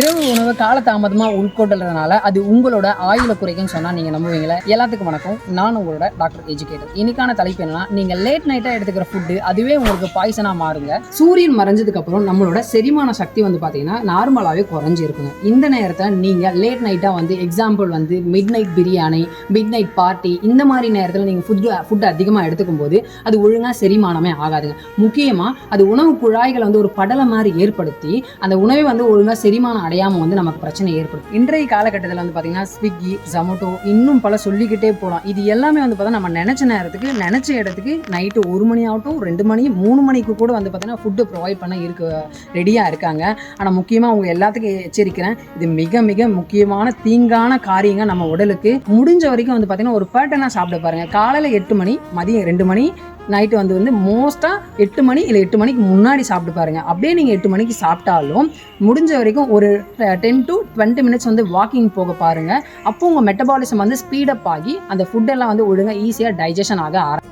இரவு உணவு காலதாமதமாக உட்கொள்றதுனால அது உங்களோட ஆயுளை குறைக்கும்னு சொன்னால் நீங்கள் நம்புவீங்களா? எல்லாத்துக்கும் வணக்கம். நான் உங்களோட டாக்டர் எஜுகேட்டர். இன்னைக்கான தலைப்பு என்னன்னா, நீங்கள் லேட் நைட்டாக எடுத்துக்கிற ஃபுட்டு அதுவே உங்களுக்கு பாய்சனாக மாறுங்க. சூரியன் மறைஞ்சதுக்கு அப்புறம் நம்மளோட செரிமான சக்தி வந்து பார்த்தீங்கன்னா நார்மலாகவே குறைஞ்சி இருக்குங்க. இந்த நேரத்தை நீங்கள் லேட் நைட்டாக example midnight biryani, midnight party, இந்த மாதிரி நேரத்தில் நீங்கள் ஃபுட்டு அதிகமாக எடுத்துக்கும் போது அது ஒழுங்காக செரிமானமே ஆகாதுங்க. முக்கியமாக அது உணவு குழாய்களை ஒரு படலை மாதிரி ஏற்படுத்தி அந்த உணவை ஒழுங்காக செரிமானம் அடையாமல் நமக்கு பிரச்சனை ஏற்படும். இன்றைய காலகட்டத்தில் பார்த்தீங்கன்னா ஸ்விக்கி, ஜொமேட்டோ, இன்னும் பல சொல்லிக்கிட்டே போகலாம். இது எல்லாமே பார்த்தா நம்ம நினச்ச நேரத்துக்கு நினச்ச இடத்துக்கு நைட்டு 1 மணி ஆகட்டும், 2 மணி, 3 மணிக்கு கூட பார்த்தீங்கன்னா ஃபுட்டு ப்ரொவைட் பண்ண ரெடியாக இருக்காங்க. ஆனால் முக்கியமாக உங்கள் எல்லாத்துக்கும் எச்சரிக்கிறேன், இது மிக மிக முக்கியமான தீங்கான காரியங்க. நம்ம உடலுக்கு முடிஞ்ச வரைக்கும் பார்த்தீங்கன்னா ஒரு பேட்டர்னாக சாப்பிட பாருங்கள். காலையில் 8 மணி, மதியம் 2 மணி, நைட்டு மோஸ்ட்டாக 8 மணி இல்லை 8 மணிக்கு முன்னாடி சாப்பிட்டு பாருங்கள். அப்படியே நீங்கள் 8 மணிக்கு சாப்பிட்டாலும் முடிஞ்ச வரைக்கும் ஒரு 10 to 20 மினிட்ஸ் வாக்கிங் போக பாருங்கள். அப்போ உங்கள் மெட்டபாலிசம் ஸ்பீடப் ஆகி அந்த ஃபுட்டெல்லாம் ஒழுங்காக ஈஸியாக டைஜஷன் ஆக ஆரம்பிக்கும்.